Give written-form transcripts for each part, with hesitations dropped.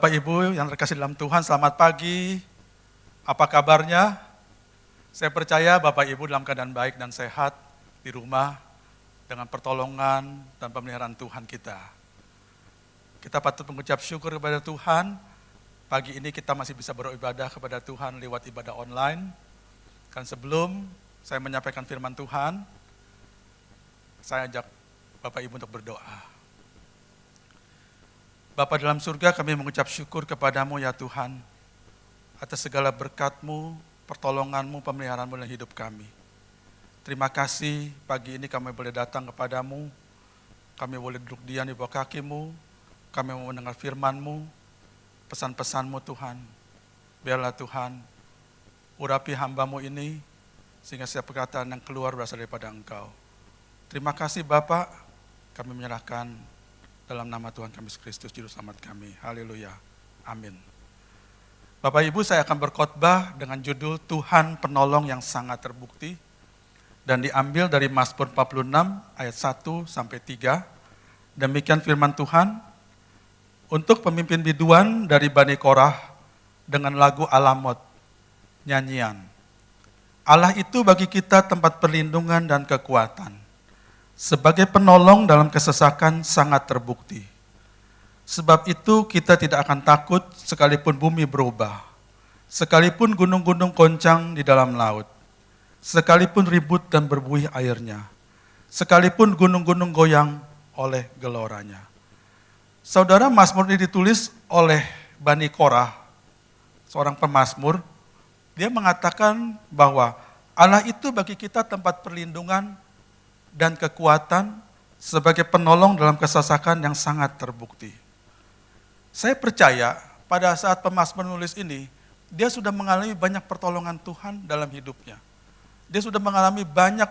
Bapak Ibu yang terkasih dalam Tuhan, selamat pagi. Apa kabarnya? Saya percaya Bapak Ibu dalam keadaan baik dan sehat di rumah dengan pertolongan dan pemeliharaan Tuhan kita. Kita patut mengucap syukur kepada Tuhan. Pagi ini kita masih bisa beribadah kepada Tuhan lewat ibadah online. Dan sebelum saya menyampaikan firman Tuhan, saya ajak Bapak Ibu untuk berdoa. Bapa dalam surga, kami mengucap syukur kepadamu ya Tuhan, atas segala berkat-Mu, pertolongan-Mu, pemeliharaan-Mu dalam hidup kami. Terima kasih pagi ini kami boleh datang kepadamu, kami boleh duduk diam di bawah kaki-Mu, kami mau mendengar firman-Mu, pesan-pesan-Mu Tuhan. Biarlah Tuhan, urapi hamba-Mu ini, sehingga setiap perkataan yang keluar berasal daripada Engkau. Terima kasih Bapak, kami menyerahkan dalam nama Tuhan kami Yesus Kristus, Juru Selamat kami. Haleluya. Amin. Bapak Ibu, saya akan berkhotbah dengan judul Tuhan Penolong yang sangat terbukti. Dan diambil dari Mazmur 46 ayat 1 sampai 3. Demikian firman Tuhan. Untuk pemimpin biduan dari Bani Korah dengan lagu Alamot, nyanyian. Allah itu bagi kita tempat perlindungan dan kekuatan. Sebagai penolong dalam kesesakan sangat terbukti. Sebab itu kita tidak akan takut sekalipun bumi berubah, sekalipun gunung-gunung goncang di dalam laut, sekalipun ribut dan berbuih airnya, sekalipun gunung-gunung goyang oleh geloranya. Saudara, Mazmur ini ditulis oleh Bani Korah, seorang pemazmur. Dia mengatakan bahwa Allah itu bagi kita tempat perlindungan dan kekuatan sebagai penolong dalam kesesakan yang sangat terbukti. Saya percaya pada saat pemazmur menulis ini, dia sudah mengalami banyak pertolongan Tuhan dalam hidupnya. Dia sudah mengalami banyak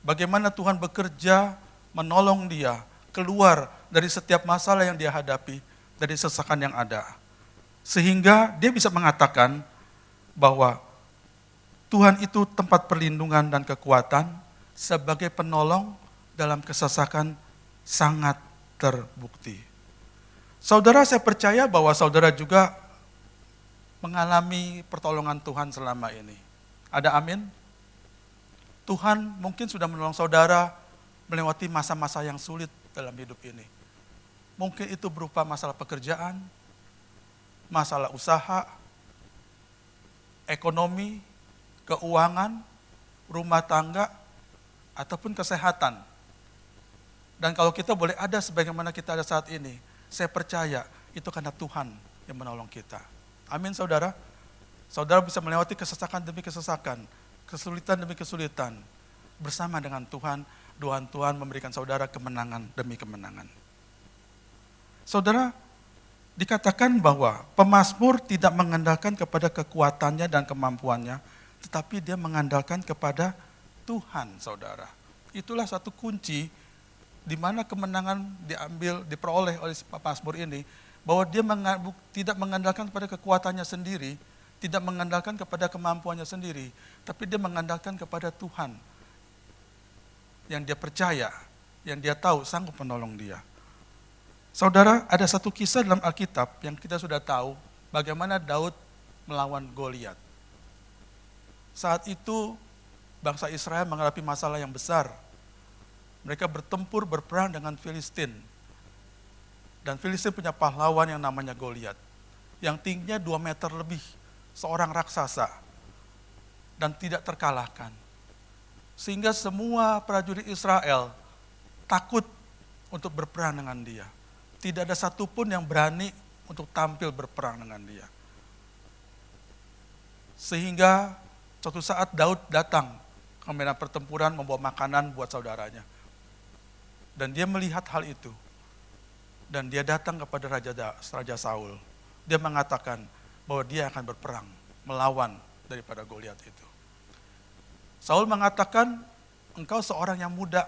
bagaimana Tuhan bekerja menolong dia keluar dari setiap masalah yang dia hadapi, dari kesesakan yang ada. Sehingga dia bisa mengatakan bahwa Tuhan itu tempat perlindungan dan kekuatan sebagai penolong dalam kesesakan sangat terbukti. Saudara, saya percaya bahwa saudara juga mengalami pertolongan Tuhan selama ini. Ada amin? Tuhan mungkin sudah menolong saudara melewati masa-masa yang sulit dalam hidup ini. Mungkin itu berupa masalah pekerjaan, masalah usaha, ekonomi, keuangan, rumah tangga, ataupun kesehatan. Dan kalau kita boleh ada sebagaimana kita ada saat ini, saya percaya itu karena Tuhan yang menolong kita. Amin saudara. Saudara bisa melewati kesesakan demi kesesakan, kesulitan demi kesulitan. Bersama dengan Tuhan, Tuhan memberikan saudara kemenangan demi kemenangan. Saudara, dikatakan bahwa pemazmur tidak mengandalkan kepada kekuatannya dan kemampuannya, tetapi dia mengandalkan kepada Tuhan, saudara. Itulah satu kunci di mana kemenangan diperoleh oleh pemazmur ini, bahwa dia tidak mengandalkan kepada kekuatannya sendiri, tidak mengandalkan kepada kemampuannya sendiri, tapi dia mengandalkan kepada Tuhan yang dia percaya, yang dia tahu sanggup menolong dia. Saudara, ada satu kisah dalam Alkitab yang kita sudah tahu, bagaimana Daud melawan Goliat. Saat itu bangsa Israel menghadapi masalah yang besar. Mereka berperang dengan Filistin. Dan Filistin punya pahlawan yang namanya Goliat. Yang tingginya 2 meter lebih, seorang raksasa. Dan tidak terkalahkan. Sehingga semua prajurit Israel takut untuk berperang dengan dia. Tidak ada satupun yang berani untuk tampil berperang dengan dia. Sehingga suatu saat Daud datang ke medan pertempuran membawa makanan buat saudaranya. Dan dia melihat hal itu. Dan dia datang kepada Raja Saul. Dia mengatakan bahwa dia akan berperang, melawan daripada Goliat itu. Saul mengatakan, engkau seorang yang muda,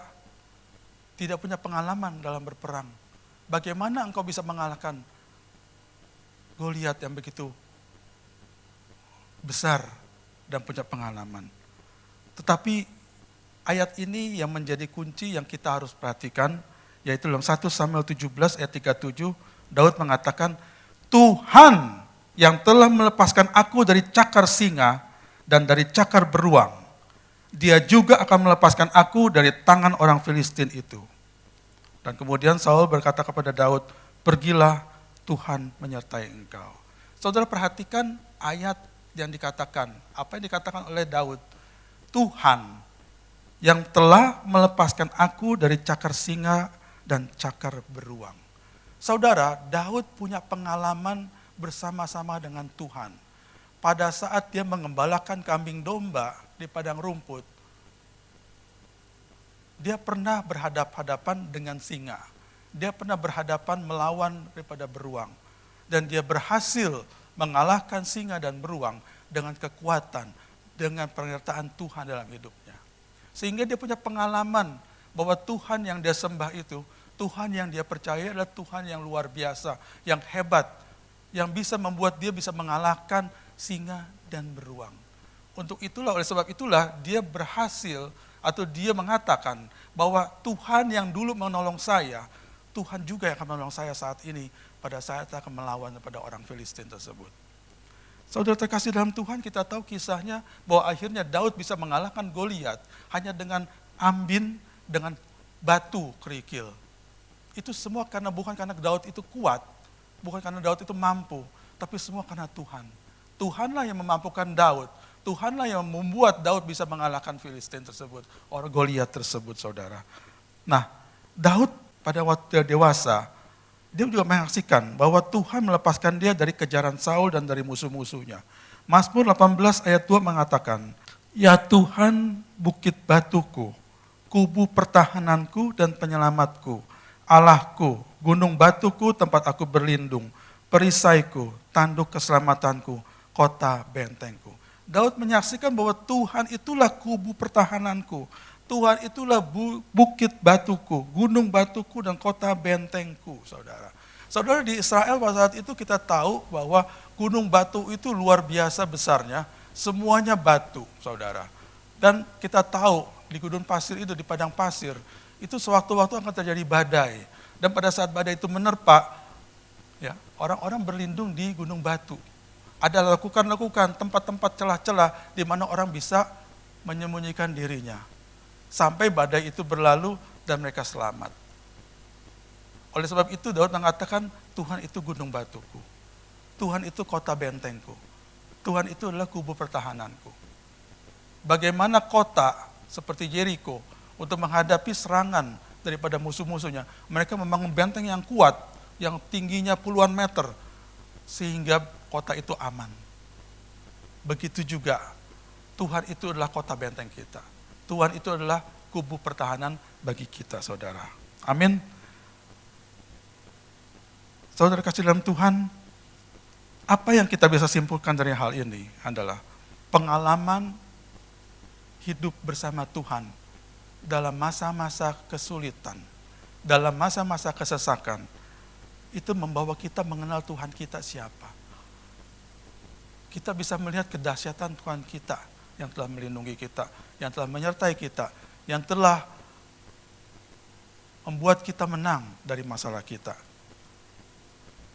tidak punya pengalaman dalam berperang. Bagaimana engkau bisa mengalahkan Goliat yang begitu besar dan punya pengalaman? Tetapi ayat ini yang menjadi kunci yang kita harus perhatikan, yaitu dalam 1 Samuel 17 ayat 37, Daud mengatakan, Tuhan yang telah melepaskan aku dari cakar singa dan dari cakar beruang, Dia juga akan melepaskan aku dari tangan orang Filistin itu. Dan kemudian Saul berkata kepada Daud, pergilah, Tuhan menyertai engkau. Saudara perhatikan ayat yang dikatakan, apa yang dikatakan oleh Daud. Tuhan yang telah melepaskan aku dari cakar singa dan cakar beruang. Saudara, Daud punya pengalaman bersama-sama dengan Tuhan. Pada saat dia mengembalakan kambing domba di padang rumput, dia pernah berhadapan-hadapan dengan singa. Dia pernah berhadapan melawan daripada beruang. Dan dia berhasil mengalahkan singa dan beruang dengan kekuatan, dengan penyertaan Tuhan dalam hidupnya. Sehingga dia punya pengalaman bahwa Tuhan yang dia sembah itu, Tuhan yang dia percaya adalah Tuhan yang luar biasa, yang hebat, yang bisa membuat dia bisa mengalahkan singa dan beruang. Untuk itulah, oleh sebab itulah dia berhasil atau dia mengatakan bahwa Tuhan yang dulu menolong saya, Tuhan juga yang akan menolong saya saat ini pada saat saya akan melawan kepada orang Filistin tersebut. Saudara terkasih dalam Tuhan, kita tahu kisahnya bahwa akhirnya Daud bisa mengalahkan Goliat hanya dengan ambin, dengan batu kerikil. Itu semua bukan karena Daud itu kuat, bukan karena Daud itu mampu, tapi semua karena Tuhan. Tuhanlah yang memampukan Daud. Tuhanlah yang membuat Daud bisa mengalahkan Filistin tersebut, orang Goliat tersebut, saudara. Nah, Daud pada waktu dia dewasa, dia juga menyaksikan bahwa Tuhan melepaskan dia dari kejaran Saul dan dari musuh-musuhnya. Mazmur 18 ayat 2 mengatakan, ya Tuhan bukit batuku, kubu pertahananku dan penyelamatku, Allahku, gunung batuku tempat aku berlindung, perisaiku, tanduk keselamatanku, kota bentengku. Daud menyaksikan bahwa Tuhan itulah kubu pertahananku, Tuhan itulah bukit batuku, gunung batuku dan kota bentengku, saudara. Saudara, di Israel pada saat itu kita tahu bahwa gunung batu itu luar biasa besarnya, semuanya batu, saudara. Dan kita tahu di gudang pasir itu, di padang pasir, itu sewaktu-waktu akan terjadi badai. Dan pada saat badai itu menerpa, ya, orang-orang berlindung di gunung batu. Ada lakukan tempat-tempat celah-celah di mana orang bisa menyembunyikan dirinya. Sampai badai itu berlalu dan mereka selamat. Oleh sebab itu Daud mengatakan, Tuhan itu gunung batuku. Tuhan itu kota bentengku. Tuhan itu adalah kubu pertahananku. Bagaimana kota seperti Jericho untuk menghadapi serangan daripada musuh-musuhnya. Mereka membangun benteng yang kuat, yang tingginya puluhan meter, sehingga kota itu aman. Begitu juga Tuhan itu adalah kota benteng kita. Tuhan itu adalah kubu pertahanan bagi kita, saudara. Amin. Saudara kasih dalam Tuhan, apa yang kita bisa simpulkan dari hal ini adalah pengalaman hidup bersama Tuhan dalam masa-masa kesulitan, dalam masa-masa kesesakan, itu membawa kita mengenal Tuhan kita siapa. Kita bisa melihat kedahsyatan Tuhan kita yang telah melindungi kita, yang telah menyertai kita, yang telah membuat kita menang dari masalah kita.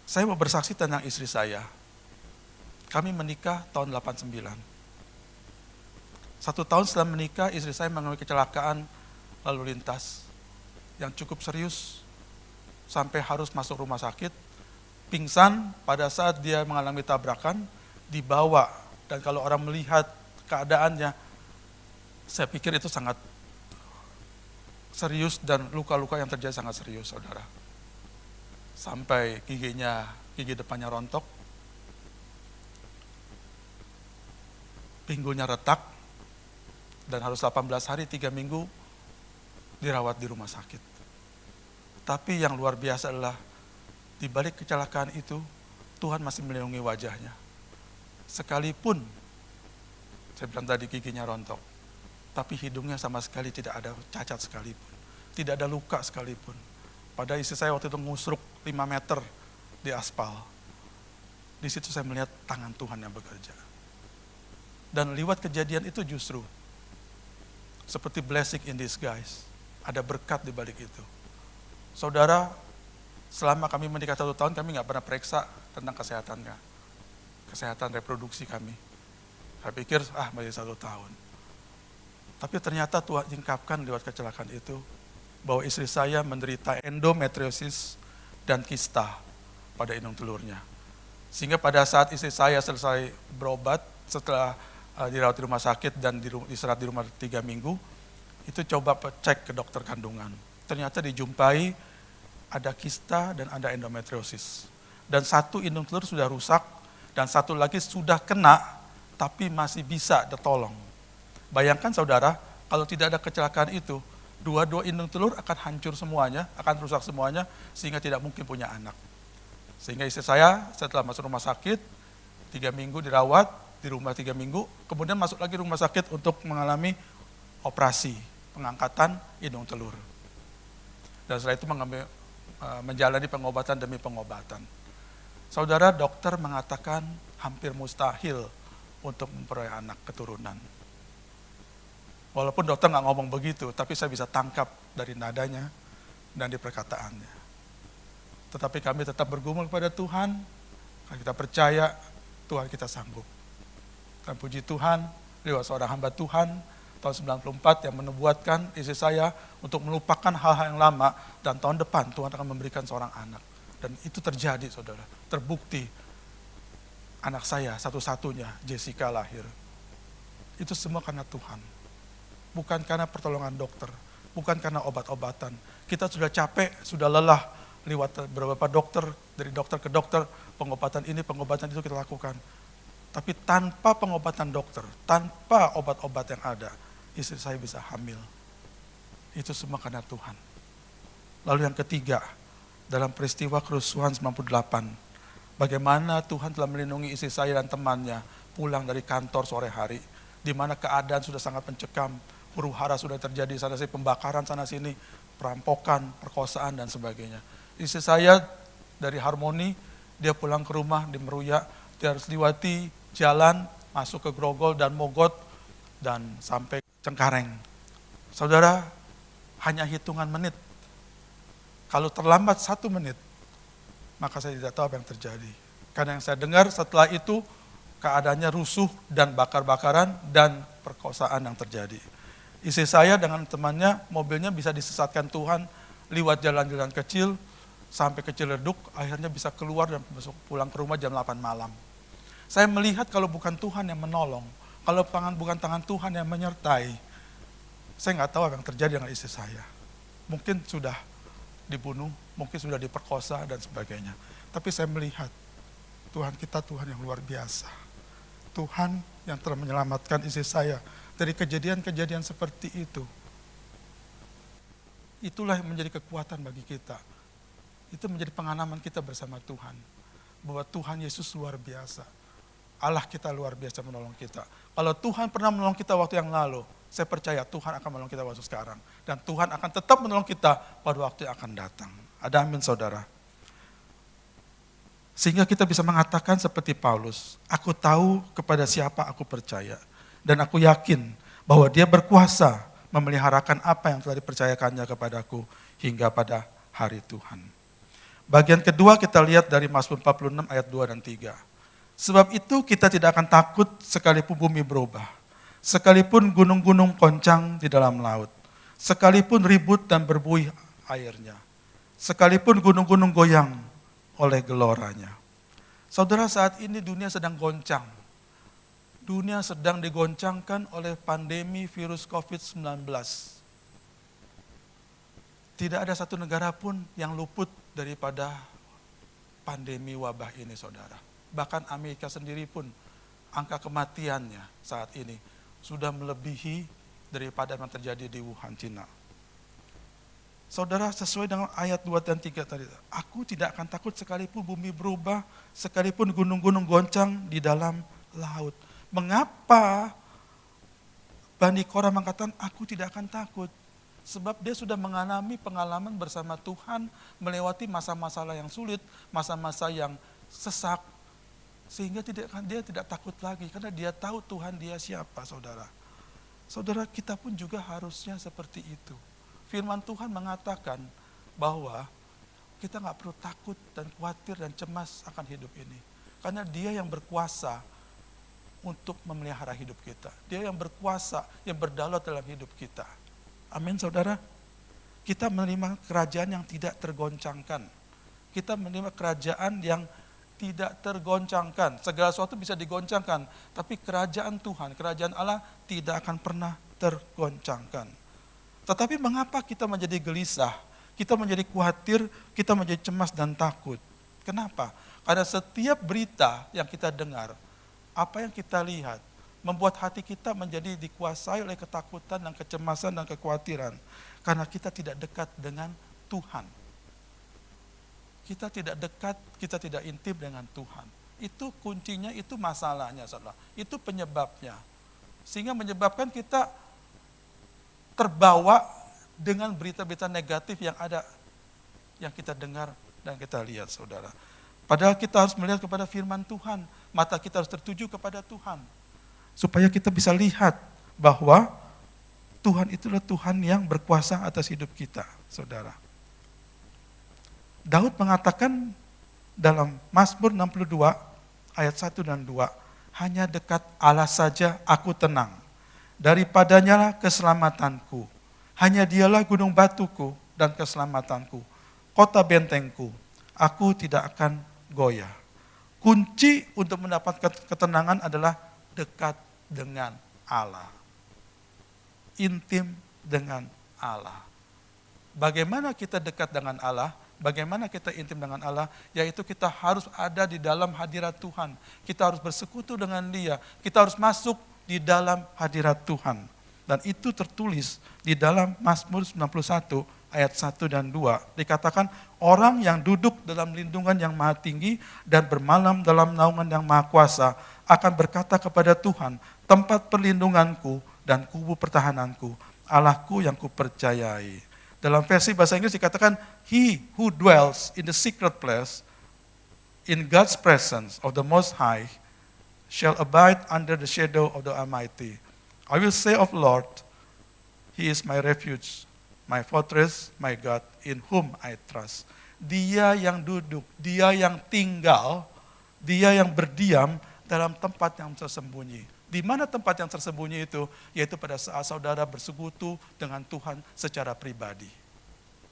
Saya mau bersaksi tentang istri saya. Kami menikah tahun 89. 1 tahun setelah menikah, istri saya mengalami kecelakaan lalu lintas yang cukup serius sampai harus masuk rumah sakit, pingsan pada saat dia mengalami tabrakan, dibawa, dan kalau orang melihat keadaannya, saya pikir itu sangat serius dan luka-luka yang terjadi sangat serius, saudara. Sampai gigi depannya rontok, pinggulnya retak, dan harus 18 hari, 3 minggu dirawat di rumah sakit. Tapi yang luar biasa adalah, di balik kecelakaan itu, Tuhan masih melindungi wajahnya. Sekalipun, saya bilang tadi giginya rontok, tapi hidungnya sama sekali tidak ada cacat sekalipun. Tidak ada luka sekalipun. Pada istri saya waktu itu ngusruk 5 meter di aspal. Di situ saya melihat tangan Tuhan yang bekerja. Dan lewat kejadian itu justru, seperti blessing in disguise, ada berkat di balik itu. Saudara, Selama kami menikah 1 tahun, kami nggak pernah periksa tentang kesehatan reproduksi kami. Saya pikir, masih 1 tahun. Tapi ternyata Tuhan singkapkan lewat kecelakaan itu, bahwa istri saya menderita endometriosis dan kista pada indung telurnya. Sehingga pada saat istri saya selesai berobat, setelah dirawat di rumah sakit dan diserat di rumah 3 minggu, itu coba cek ke dokter kandungan. Ternyata dijumpai ada kista dan ada endometriosis. Dan 1 indung telur sudah rusak, dan 1 lagi sudah kena, tapi masih bisa ditolong. Bayangkan saudara, kalau tidak ada kecelakaan itu, 2 indung telur akan hancur semuanya, akan rusak semuanya, sehingga tidak mungkin punya anak. Sehingga istri saya setelah masuk rumah sakit, 3 minggu dirawat, di rumah 3 minggu, kemudian masuk lagi rumah sakit untuk mengalami operasi, pengangkatan indung telur. Dan setelah itu menjalani pengobatan demi pengobatan. Saudara, dokter mengatakan hampir mustahil untuk memperoleh anak keturunan. Walaupun dokter nggak ngomong begitu, tapi saya bisa tangkap dari nadanya dan di perkataannya. Tetapi kami tetap bergumul kepada Tuhan, karena kita percaya Tuhan kita sanggup. Dan puji Tuhan, lewat seorang hamba Tuhan, tahun 94 yang menubuatkan istri saya untuk melupakan hal-hal yang lama, dan tahun depan Tuhan akan memberikan seorang anak. Dan itu terjadi, saudara. Terbukti anak saya satu-satunya, Jessica, lahir. Itu semua karena Tuhan. Bukan karena pertolongan dokter, bukan karena obat-obatan. Kita sudah capek, sudah lelah lewat beberapa dokter, dari dokter ke dokter, pengobatan ini, pengobatan itu kita lakukan. Tapi tanpa pengobatan dokter, tanpa obat-obat yang ada, istri saya bisa hamil. Itu semua karena Tuhan. Lalu yang ketiga, dalam peristiwa kerusuhan 98, bagaimana Tuhan telah melindungi istri saya dan temannya pulang dari kantor sore hari, di mana keadaan sudah sangat mencekam, huru-hara sudah terjadi, sana sini pembakaran sana sini, perampokan, perkosaan dan sebagainya. Istri saya dari Harmoni, dia pulang ke rumah di Meruya, dia harus lewati jalan, masuk ke Grogol dan Mogot, dan sampai Cengkareng. Saudara, hanya hitungan menit. Kalau terlambat 1 menit, maka saya tidak tahu apa yang terjadi. Karena yang saya dengar setelah itu, keadaannya rusuh dan bakar-bakaran dan perkosaan yang terjadi. Istri saya dengan temannya, mobilnya bisa disesatkan Tuhan, lewat jalan-jalan kecil, sampai ke Ciledug, akhirnya bisa keluar dan pulang ke rumah jam 8 malam. Saya melihat kalau bukan Tuhan yang menolong, kalau bukan tangan Tuhan yang menyertai, saya nggak tahu apa yang terjadi dengan istri saya. Mungkin sudah dibunuh, mungkin sudah diperkosa dan sebagainya. Tapi saya melihat Tuhan kita Tuhan yang luar biasa. Tuhan yang telah menyelamatkan istri saya dari kejadian-kejadian seperti itu. Itulah yang menjadi kekuatan bagi kita. Itu menjadi pengalaman kita bersama Tuhan. Bahwa Tuhan Yesus luar biasa. Allah kita luar biasa menolong kita. Kalau Tuhan pernah menolong kita waktu yang lalu, saya percaya Tuhan akan menolong kita waktu sekarang. Dan Tuhan akan tetap menolong kita pada waktu yang akan datang. Ada amin saudara. Sehingga kita bisa mengatakan seperti Paulus, aku tahu kepada siapa aku percaya. Dan aku yakin bahwa dia berkuasa memeliharakan apa yang telah dipercayakannya kepadaku hingga pada hari Tuhan. Bagian kedua kita lihat dari Mazmur 46 ayat 2 dan 3. Sebab itu kita tidak akan takut sekalipun bumi berubah, sekalipun gunung-gunung goncang di dalam laut, sekalipun ribut dan berbuih airnya, sekalipun gunung-gunung goyang oleh geloranya. Saudara, saat ini dunia sedang goncang. Dunia sedang digoncangkan oleh pandemi virus COVID-19. Tidak ada satu negara pun yang luput daripada pandemi wabah ini, saudara. Bahkan Amerika sendiri pun angka kematiannya saat ini sudah melebihi daripada yang terjadi di Wuhan, Cina. Saudara, sesuai dengan ayat 2 dan 3 tadi, aku tidak akan takut sekalipun bumi berubah, sekalipun gunung-gunung goncang di dalam laut. Mengapa Bani Korah mengatakan, aku tidak akan takut? Sebab dia sudah mengalami pengalaman bersama Tuhan, melewati masa-masa yang sulit, masa-masa yang sesak, sehingga dia tidak takut lagi, karena dia tahu Tuhan dia siapa, saudara. Saudara, kita pun juga harusnya seperti itu. Firman Tuhan mengatakan bahwa kita nggak perlu takut dan khawatir dan cemas akan hidup ini. Karena Dia yang berkuasa untuk memelihara hidup kita. Dia yang berkuasa, yang berdaulat dalam hidup kita. Amin, saudara. Kita menerima kerajaan yang tidak tergoncangkan. Kita menerima kerajaan yang tidak tergoncangkan. Segala sesuatu bisa digoncangkan, tapi kerajaan Tuhan, kerajaan Allah tidak akan pernah tergoncangkan. Tetapi mengapa kita menjadi gelisah? Kita menjadi khawatir, kita menjadi cemas dan takut. Kenapa? Karena setiap berita yang kita dengar, apa yang kita lihat, membuat hati kita menjadi dikuasai oleh ketakutan dan kecemasan dan kekhawatiran. Karena kita tidak dekat dengan Tuhan. Kita tidak dekat, kita tidak intim dengan Tuhan. Itu kuncinya, itu masalahnya, saudara. Itu penyebabnya. Sehingga menyebabkan kita terbawa dengan berita-berita negatif yang ada, yang kita dengar dan kita lihat, saudara. Padahal kita harus melihat kepada firman Tuhan. Mata kita harus tertuju kepada Tuhan. Supaya kita bisa lihat bahwa Tuhan itulah Tuhan yang berkuasa atas hidup kita, saudara. Daud mengatakan dalam Mazmur 62 ayat 1 dan 2, hanya dekat Allah saja aku tenang. Daripadanya lah keselamatanku. Hanya Dialah gunung batuku dan keselamatanku. Kota bentengku, aku tidak akan goyah. Kunci untuk mendapatkan ketenangan adalah dekat dengan Allah. Intim dengan Allah. Bagaimana kita dekat dengan Allah? Bagaimana kita intim dengan Allah? Yaitu kita harus ada di dalam hadirat Tuhan. Kita harus bersekutu dengan Dia. Kita harus masuk di dalam hadirat Tuhan. Dan itu tertulis di dalam Mazmur 91 ayat 1 dan 2. Dikatakan orang yang duduk dalam lindungan yang maha tinggi dan bermalam dalam naungan yang maha kuasa akan berkata kepada Tuhan, tempat perlindunganku dan kubu pertahananku, Allahku yang kupercayai. Dalam versi bahasa Inggris dikatakan, he who dwells in the secret place, in God's presence of the Most High, shall abide under the shadow of the Almighty. I will say of Lord, He is my refuge, my fortress, my God, in whom I trust. Dia yang duduk, Dia yang tinggal, Dia yang berdiam dalam tempat yang tersembunyi. Di mana tempat yang tersembunyi itu? Yaitu pada saat saudara bersekutu dengan Tuhan secara pribadi.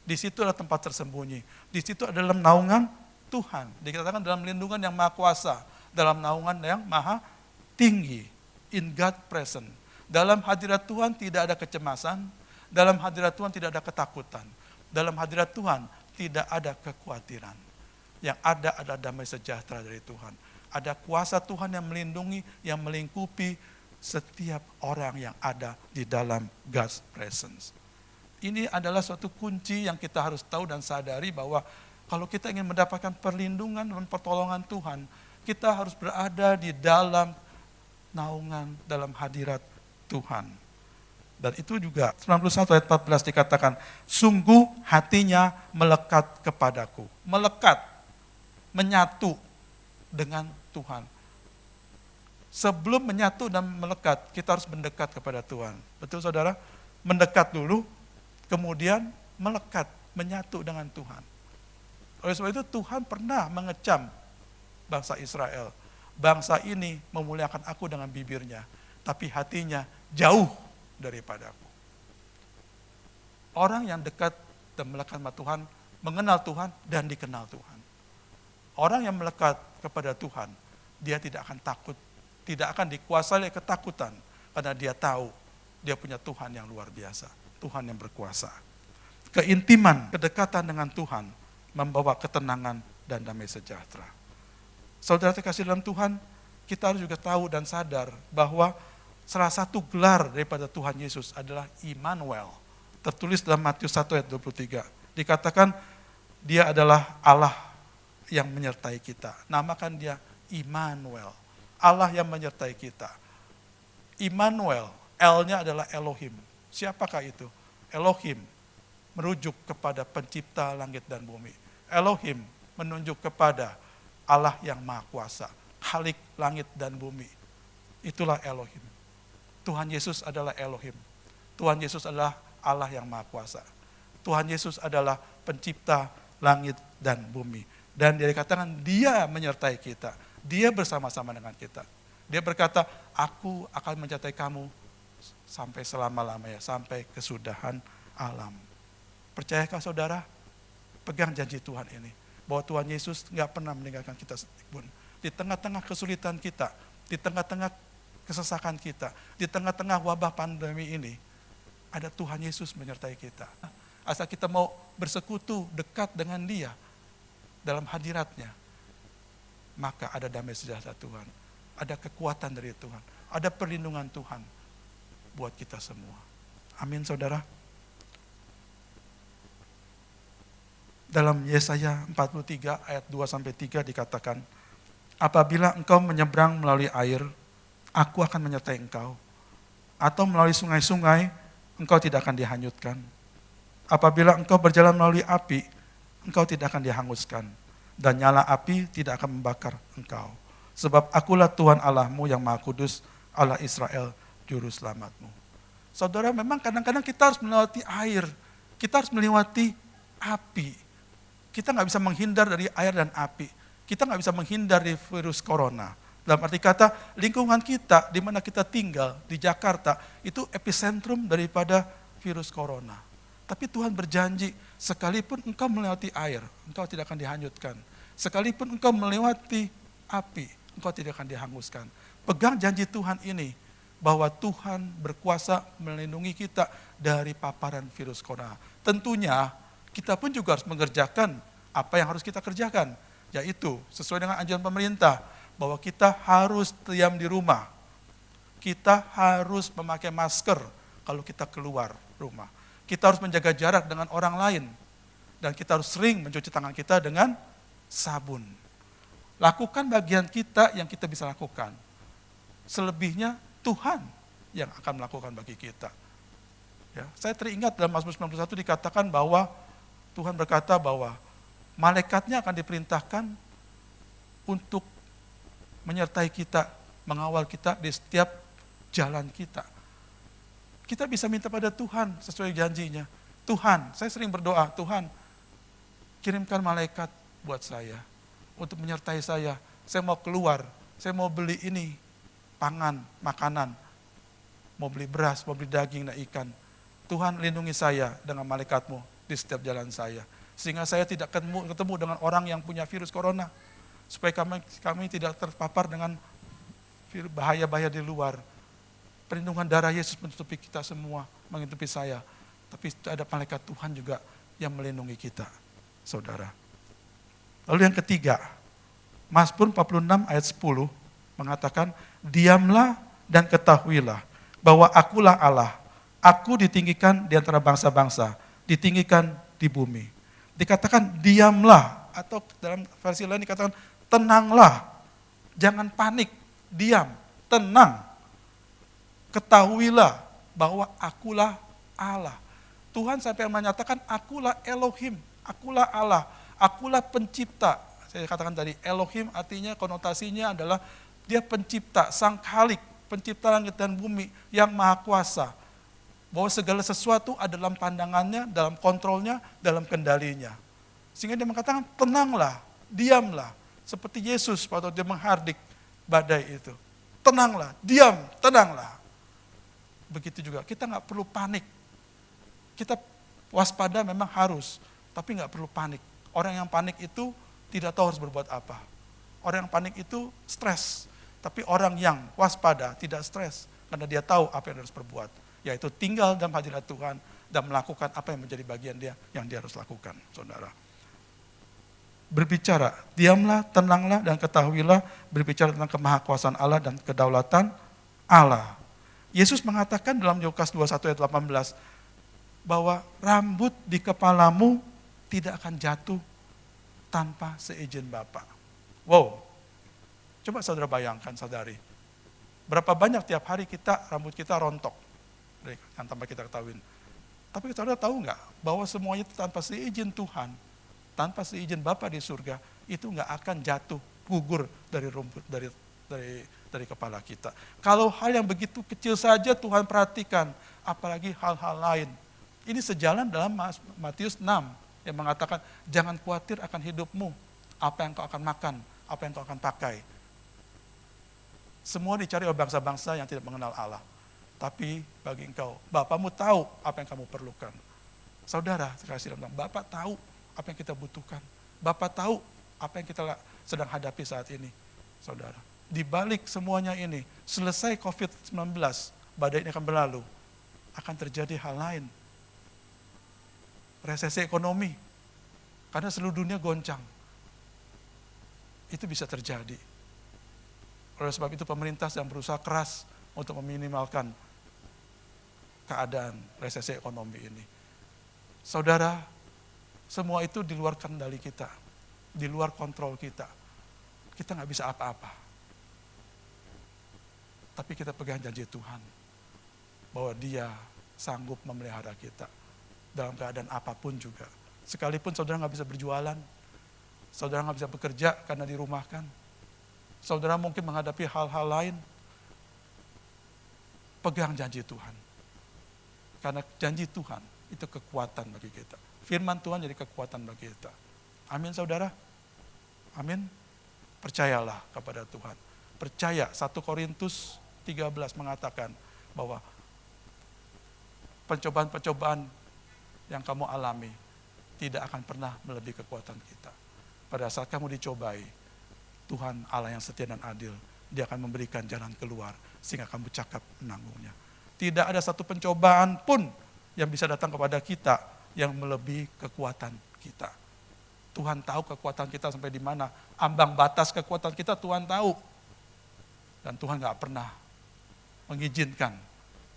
Di situ adalah tempat tersembunyi. Di situ adalah naungan Tuhan. Dikatakan dalam lindungan yang maha kuasa, dalam naungan yang maha tinggi. In God present. Dalam hadirat Tuhan tidak ada kecemasan, dalam hadirat Tuhan tidak ada ketakutan, dalam hadirat Tuhan tidak ada kekhawatiran. Yang ada adalah damai sejahtera dari Tuhan. Ada kuasa Tuhan yang melindungi, yang melingkupi setiap orang yang ada di dalam God's presence. Ini adalah suatu kunci yang kita harus tahu dan sadari bahwa kalau kita ingin mendapatkan perlindungan dan pertolongan Tuhan, kita harus berada di dalam naungan, dalam hadirat Tuhan. Dan itu juga 91 ayat 14 dikatakan, sungguh hatinya melekat kepadaku. Melekat, menyatu dengan Tuhan. Sebelum menyatu dan melekat, kita harus mendekat kepada Tuhan. Betul saudara? Mendekat dulu, kemudian melekat, menyatu dengan Tuhan. Oleh sebab itu Tuhan pernah mengecam bangsa Israel. Bangsa ini memuliakan aku dengan bibirnya, tapi hatinya jauh daripadaku. Orang yang dekat dan melekat sama Tuhan, mengenal Tuhan dan dikenal Tuhan. Orang yang melekat kepada Tuhan, dia tidak akan takut, tidak akan dikuasai oleh ketakutan, karena dia tahu dia punya Tuhan yang luar biasa, Tuhan yang berkuasa. Keintiman, kedekatan dengan Tuhan membawa ketenangan dan damai sejahtera. Saudara terkasih dalam Tuhan, kita harus juga tahu dan sadar bahwa salah satu gelar daripada Tuhan Yesus adalah Immanuel. Tertulis dalam Matius 1 ayat 23. Dikatakan dia adalah Allah yang menyertai kita. Namakan dia Immanuel. Allah yang menyertai kita. Immanuel, L-nya adalah Elohim. Siapakah itu? Elohim merujuk kepada pencipta langit dan bumi. Elohim menunjuk kepada Allah yang maha kuasa. Khalik langit dan bumi. Itulah Elohim. Tuhan Yesus adalah Elohim. Tuhan Yesus adalah Allah yang maha kuasa. Tuhan Yesus adalah pencipta langit dan bumi. Dan dia dikatakan dia menyertai kita. Dia bersama-sama dengan kita. Dia berkata, aku akan menyertai kamu sampai selama-lamanya, sampai kesudahan alam. Percayakah saudara? Pegang janji Tuhan ini. Bahwa Tuhan Yesus gak pernah meninggalkan kita sedikitpun. Di tengah-tengah kesulitan kita, di tengah-tengah kesesakan kita, di tengah-tengah wabah pandemi ini, ada Tuhan Yesus menyertai kita. Asal kita mau bersekutu dekat dengan Dia dalam hadiratnya, maka ada damai sejahtera Tuhan, ada kekuatan dari Tuhan, ada perlindungan Tuhan buat kita semua. Amin saudara. Dalam Yesaya 43 ayat 2-3 dikatakan, apabila engkau menyeberang melalui air, aku akan menyertai engkau. Atau melalui sungai-sungai, engkau tidak akan dihanyutkan. Apabila engkau berjalan melalui api, engkau tidak akan dihanguskan. Dan nyala api tidak akan membakar engkau. Sebab akulah Tuhan Allahmu yang Maha Kudus, Allah Israel, Juru Selamatmu. Saudara, memang kadang-kadang kita harus melewati air. Kita harus melewati api. Kita nggak bisa menghindar dari air dan api. Kita nggak bisa menghindar dari virus corona. Dalam arti kata, lingkungan kita, di mana kita tinggal, di Jakarta, itu epicentrum daripada virus corona. Tapi Tuhan berjanji, sekalipun engkau melewati air, engkau tidak akan dihanyutkan. Sekalipun engkau melewati api, engkau tidak akan dihanguskan. Pegang janji Tuhan ini, bahwa Tuhan berkuasa melindungi kita dari paparan virus corona. Tentunya, kita pun juga harus mengerjakan apa yang harus kita kerjakan, yaitu sesuai dengan anjuran pemerintah, bahwa kita harus diam di rumah. Kita harus memakai masker kalau kita keluar rumah. Kita harus menjaga jarak dengan orang lain. Dan kita harus sering mencuci tangan kita dengan sabun. Lakukan bagian kita yang kita bisa lakukan. Selebihnya Tuhan yang akan melakukan bagi kita. Ya, saya teringat dalam Mazmur 91 dikatakan bahwa Tuhan berkata bahwa malaikatnya akan diperintahkan untuk menyertai kita, mengawal kita di setiap jalan kita. Kita bisa minta pada Tuhan sesuai janjinya. Tuhan, saya sering berdoa, Tuhan, kirimkan malaikat buat saya, untuk menyertai saya. Saya mau keluar, saya mau beli ini, pangan, makanan, mau beli beras, mau beli daging dan ikan. Tuhan lindungi saya dengan malaikatmu di setiap jalan saya. Sehingga saya tidak ketemu dengan orang yang punya virus corona. Supaya kami tidak terpapar dengan bahaya-bahaya di luar. Perlindungan darah Yesus menutupi kita semua, menutupi saya. Tapi ada malaikat Tuhan juga yang melindungi kita, saudara. Lalu yang ketiga, Mazmur 46 ayat 10 mengatakan, diamlah dan ketahuilah bahwa akulah Allah. Aku ditinggikan di antara bangsa-bangsa, ditinggikan di bumi. Dikatakan diamlah, atau dalam versi lain dikatakan tenanglah, jangan panik, diam, tenang. Ketahuilah bahwa akulah Allah. Tuhan sampai menyatakan akulah Elohim, akulah Allah, akulah pencipta. Saya katakan tadi, Elohim artinya konotasinya adalah dia pencipta, sang khalik, pencipta langit dan bumi yang maha kuasa. Bahwa segala sesuatu ada dalam pandangannya, dalam kontrolnya, dalam kendalinya. Sehingga dia mengatakan tenanglah, diamlah. Seperti Yesus waktu dia menghardik badai itu. Tenanglah, diam, tenanglah. Begitu juga, kita nggak perlu panik. Kita waspada memang harus, tapi nggak perlu panik. Orang yang panik itu tidak tahu harus berbuat apa. Orang yang panik itu stres. Tapi orang yang waspada tidak stres, karena dia tahu apa yang harus berbuat. Yaitu tinggal dalam hadirat Tuhan dan melakukan apa yang menjadi bagian dia, yang dia harus lakukan, saudara. Berbicara, diamlah, tenanglah, dan ketahuilah, berbicara tentang kemahakuasaan Allah dan kedaulatan Allah. Yesus mengatakan dalam Lukas 21 ayat 18, bahwa rambut di kepalamu tidak akan jatuh tanpa seizin Bapa. Wow, coba saudara bayangkan, saudari. Berapa banyak tiap hari rambut kita rontok, yang tanpa kita ketahuin. Tapi saudara tahu nggak, bahwa semuanya itu tanpa seizin Tuhan, tanpa seizin Bapa di surga, itu nggak akan jatuh, gugur dari rumput, dari kepala kita. Kalau hal yang begitu kecil saja Tuhan perhatikan, apalagi hal-hal lain. Ini sejalan dalam Matius 6, yang mengatakan, jangan khawatir akan hidupmu, apa yang kau akan makan, apa yang kau akan pakai. Semua dicari oleh bangsa-bangsa yang tidak mengenal Allah. Tapi bagi engkau, Bapamu tahu apa yang kamu perlukan. Saudara, sekali lagi, Bapak tahu apa yang kita butuhkan. Bapak tahu apa yang kita sedang hadapi saat ini. Saudara, di balik semuanya ini, selesai COVID-19, badai ini akan berlalu, akan terjadi hal lain. Resesi ekonomi, karena seluruh dunia goncang. Itu bisa terjadi. Oleh sebab itu pemerintah sedang berusaha keras untuk meminimalkan keadaan resesi ekonomi ini. Saudara, semua itu di luar kendali kita, di luar kontrol kita. Kita nggak bisa apa-apa. Tapi kita pegang janji Tuhan, bahwa Dia sanggup memelihara kita dalam keadaan apapun juga. Sekalipun saudara nggak bisa berjualan, saudara nggak bisa bekerja karena dirumahkan, saudara mungkin menghadapi hal-hal lain, pegang janji Tuhan. Karena janji Tuhan itu kekuatan bagi kita. Firman Tuhan jadi kekuatan bagi kita. Amin saudara? Amin. Percayalah kepada Tuhan. Percaya 1 Korintus 13 mengatakan bahwa pencobaan-pencobaan yang kamu alami tidak akan pernah melebihi kekuatan kita. Pada saat kamu dicobai, Tuhan Allah yang setia dan adil, Dia akan memberikan jalan keluar sehingga kamu cakap menanggungnya. Tidak ada satu pencobaan pun yang bisa datang kepada kita yang melebihi kekuatan kita. Tuhan tahu kekuatan kita sampai di mana. Ambang batas kekuatan kita Tuhan tahu. Dan Tuhan gak pernah mengizinkan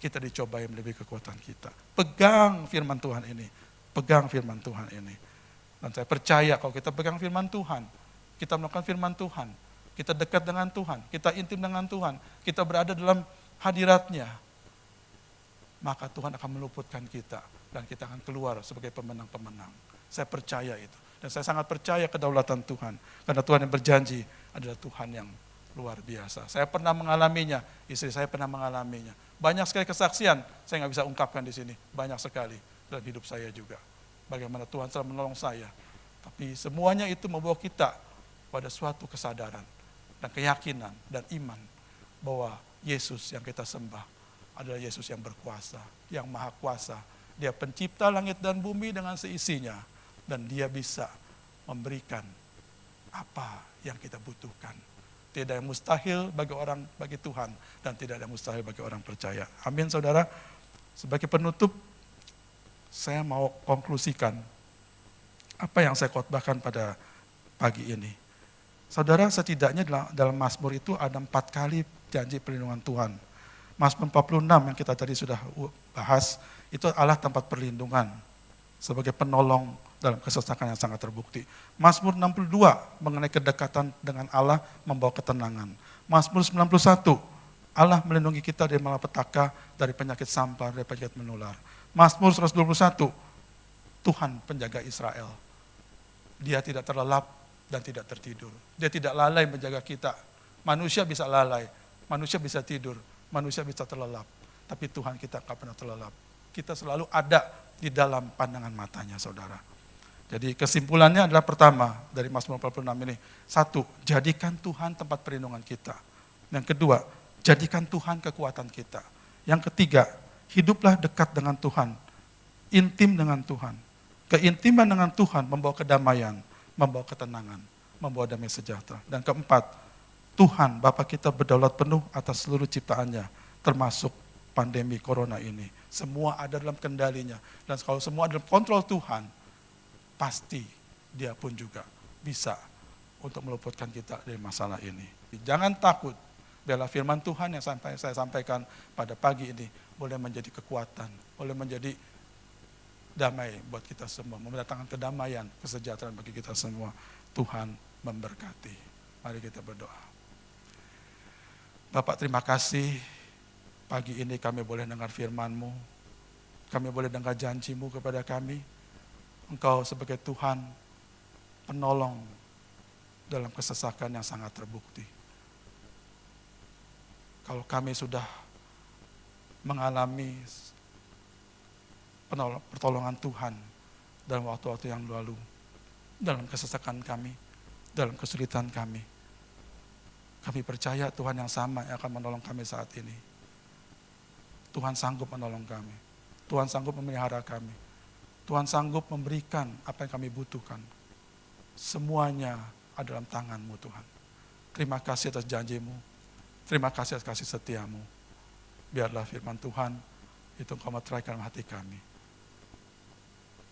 kita dicobai melebihi kekuatan kita. Pegang firman Tuhan ini. Pegang firman Tuhan ini. Dan saya percaya kalau kita pegang firman Tuhan, kita melakukan firman Tuhan, kita dekat dengan Tuhan, kita intim dengan Tuhan, kita berada dalam hadiratnya, maka Tuhan akan meluputkan kita dan kita akan keluar sebagai pemenang-pemenang. Saya percaya itu. Dan saya sangat percaya kedaulatan Tuhan. Karena Tuhan yang berjanji adalah Tuhan yang luar biasa. Saya pernah mengalaminya, istri saya pernah mengalaminya. Banyak sekali kesaksian, saya nggak bisa ungkapkan di sini. Banyak sekali dalam hidup saya juga. Bagaimana Tuhan telah menolong saya. Tapi semuanya itu membawa kita pada suatu kesadaran dan keyakinan dan iman bahwa Yesus yang kita sembah adalah Yesus yang berkuasa, yang maha kuasa. Dia pencipta langit dan bumi dengan seisinya. Dan Dia bisa memberikan apa yang kita butuhkan. Tidak yang mustahil bagi Tuhan, dan tidak ada yang mustahil bagi orang percaya. Amin saudara. Sebagai penutup, saya mau konklusikan apa yang saya khotbahkan pada pagi ini. Saudara, setidaknya dalam Mazmur itu ada 4 kali janji perlindungan Tuhan. Mazmur 46 yang kita tadi sudah bahas, itu Allah tempat perlindungan sebagai penolong dalam kesesakan yang sangat terbukti. Mazmur 62 mengenai kedekatan dengan Allah membawa ketenangan. Mazmur 91, Allah melindungi kita dari malapetaka, dari penyakit sampar, dari penyakit menular. Mazmur 121, Tuhan penjaga Israel. Dia tidak terlelap dan tidak tertidur. Dia tidak lalai menjaga kita. Manusia bisa lalai, manusia bisa tidur, manusia bisa terlelap. Tapi Tuhan kita tidak pernah terlelap. Kita selalu ada di dalam pandangan matanya, saudara. Jadi kesimpulannya adalah pertama dari Mazmur 46 ini. 1, jadikan Tuhan tempat perlindungan kita. Yang kedua, jadikan Tuhan kekuatan kita. Yang ketiga, hiduplah dekat dengan Tuhan. Intim dengan Tuhan. Keintiman dengan Tuhan membawa kedamaian, membawa ketenangan, membawa damai sejahtera. Dan keempat, Tuhan Bapa kita berdaulat penuh atas seluruh ciptaannya, termasuk pandemi corona ini. Semua ada dalam kendalinya. Dan kalau semua dalam kontrol Tuhan, pasti Dia pun juga bisa untuk meluputkan kita dari masalah ini. Jangan takut. Biarlah firman Tuhan yang saya sampaikan pada pagi ini boleh menjadi kekuatan, boleh menjadi damai buat kita semua, mendatangkan kedamaian, kesejahteraan bagi kita semua. Tuhan memberkati. Mari kita berdoa. Bapak, terima kasih pagi ini kami boleh dengar firman-Mu, kami boleh dengar janji-Mu kepada kami. Engkau sebagai Tuhan penolong dalam kesesakan yang sangat terbukti. Kalau kami sudah mengalami pertolongan Tuhan, dalam waktu-waktu yang lalu, dalam kesesakan kami, dalam kesulitan kami. Kami percaya Tuhan yang sama yang akan menolong kami saat ini. Tuhan sanggup menolong kami. Tuhan sanggup memelihara kami. Tuhan sanggup memberikan apa yang kami butuhkan. Semuanya ada dalam tangan-Mu Tuhan. Terima kasih atas janji-Mu. Terima kasih atas kasih setia-Mu. Biarlah firman Tuhan itu Engkau meteraikan hati kami.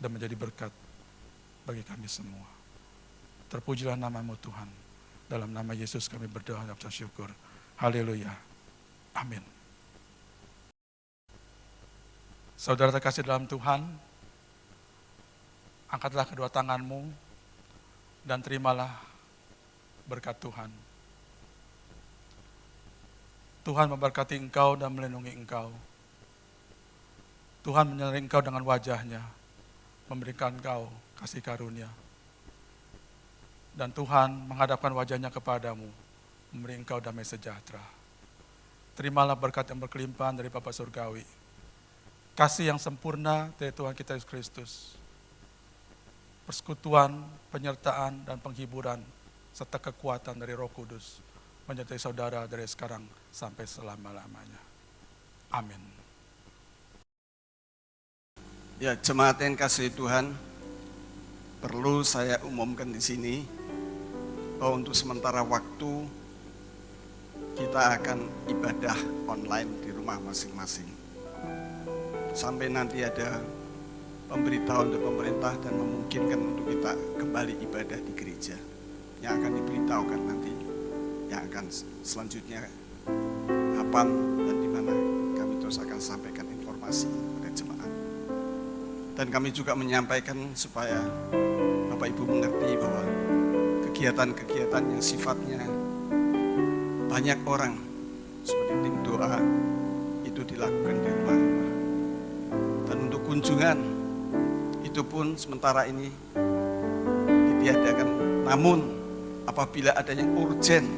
Dan menjadi berkat bagi kami semua. Terpujilah nama-Mu Tuhan. Dalam nama Yesus kami berdoa dan bersyukur. Haleluya. Amin. Saudara terkasih dalam Tuhan, angkatlah kedua tanganmu dan terimalah berkat Tuhan. Tuhan memberkati engkau dan melindungi engkau. Tuhan menyelimuti engkau dengan wajah-Nya, memberikan engkau kasih karunia. Dan Tuhan menghadapkan wajah-Nya kepadamu, memberi engkau damai sejahtera. Terimalah berkat yang berkelimpahan dari Bapa Surgawi. Kasih yang sempurna dari Tuhan kita Yesus Kristus. Persekutuan, penyertaan, dan penghiburan, serta kekuatan dari Roh Kudus menyertai saudara dari sekarang sampai selama-lamanya. Amin. Ya, jemaat yang kasih Tuhan, perlu saya umumkan di sini bahwa untuk sementara waktu kita akan ibadah online di rumah masing-masing. Sampai nanti ada pemberitahuan dari pemerintah dan memungkinkan untuk kita kembali ibadah di gereja. Yang akan diberitahukan nanti, yang akan selanjutnya kapan dan di mana kami terus akan sampaikan informasi pada jemaat. Dan kami juga menyampaikan supaya Bapak Ibu mengerti bahwa kegiatan-kegiatan yang sifatnya banyak orang seperti tim doa itu dilakukan di rumah-rumah. Dan untuk kunjungan itu pun sementara ini ditiadakan. Namun apabila ada yang urgen,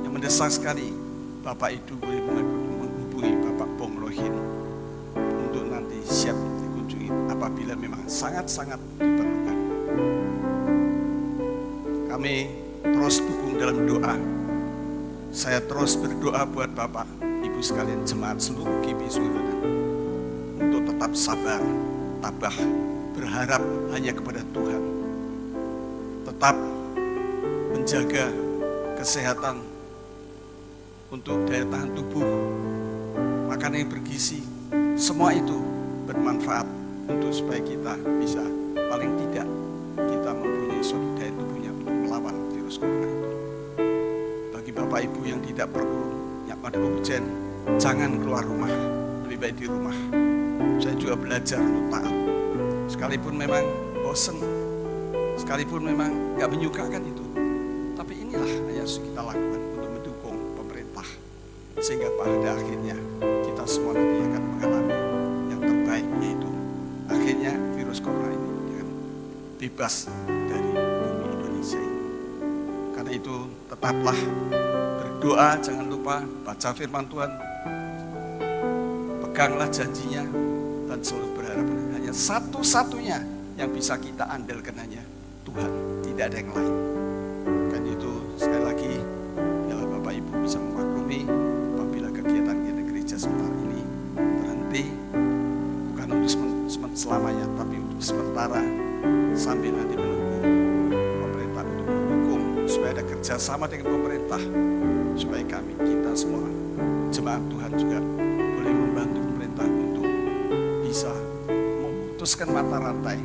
yang mendesak sekali, Bapak itu boleh menghubungi Bapak Bong Rohin untuk nanti siap dikunjungi apabila memang sangat-sangat diperlukan. Kami terus dukung dalam doa. Saya terus berdoa buat Bapak, Ibu sekalian jemaat seluruh GBI Suwiratan untuk tetap sabar, tabah, berharap hanya kepada Tuhan. Tetap menjaga kesehatan untuk daya tahan tubuh, makanan yang bergizi, semua itu bermanfaat untuk supaya kita bisa paling tidak kita mempunyai suatu daya tubuhnya untuk melawan virus corona itu. Bagi Bapak Ibu yang tidak perlu, yang ada urgen, jangan keluar rumah, lebih baik di rumah. Saya juga belajar untuk taat. Sekalipun memang bosan, sekalipun memang gak menyukakan itu, tapi inilah yang harus kita lakukan untuk mendukung pemerintah. Sehingga pada akhirnya kita semua nanti akan mengalami yang terbaik, yaitu akhirnya virus corona ini akan bebas dari bumi Indonesia ini. Karena itu tetaplah berdoa, jangan lupa baca firman Tuhan, peganglah janjinya, dan selalu berharap hanya satu-satunya yang bisa kita andalkan hanya Tuhan, tidak ada yang lain. Kan itu sekali lagi, biarlah Bapak Ibu bisa memaklumi apabila kegiatan-kegiatan gereja sementara ini berhenti, bukan untuk selamanya, tapi untuk sementara sambil nanti menunggu pemerintah untuk mendukung supaya ada kerjasama dengan pemerintah, supaya kita semua jemaat Tuhan juga boleh membantu pemerintah untuk bisa memutuskan mata rantai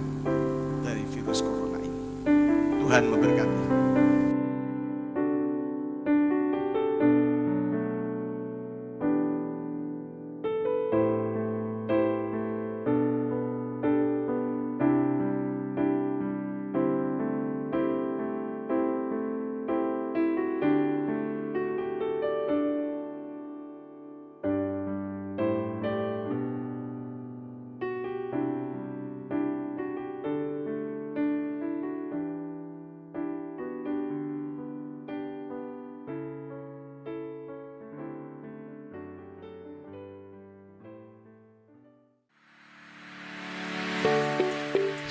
dari virus corona ini. Tuhan memberkati.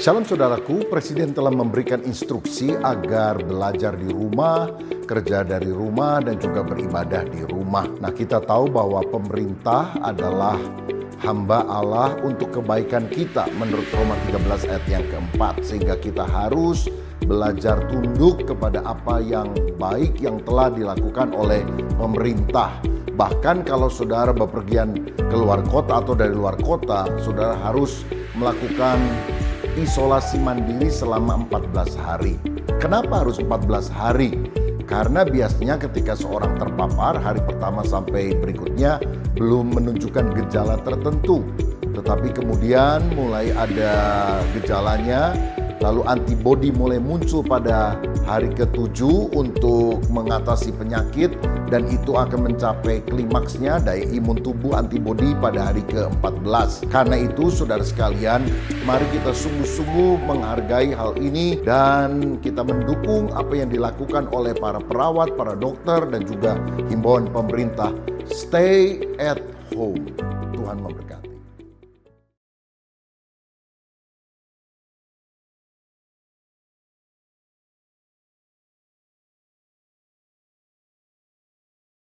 Shalom saudaraku, Presiden telah memberikan instruksi agar belajar di rumah, kerja dari rumah, dan juga beribadah di rumah. Nah, kita tahu bahwa pemerintah adalah hamba Allah untuk kebaikan kita menurut Roma 13 ayat yang keempat. Sehingga kita harus belajar tunduk kepada apa yang baik yang telah dilakukan oleh pemerintah. Bahkan kalau saudara bepergian keluar kota atau dari luar kota, saudara harus melakukan isolasi mandiri selama 14 hari. Kenapa harus 14 hari? Karena biasanya ketika seorang terpapar, hari pertama sampai berikutnya belum menunjukkan gejala tertentu. Tetapi kemudian mulai ada gejalanya, lalu antibodi mulai muncul pada hari ke-7 untuk mengatasi penyakit, dan itu akan mencapai klimaksnya daya imun tubuh antibodi pada hari ke-14. Karena itu saudara sekalian, mari kita sungguh-sungguh menghargai hal ini dan kita mendukung apa yang dilakukan oleh para perawat, para dokter, dan juga himbauan pemerintah. Stay at home. Tuhan memberkati.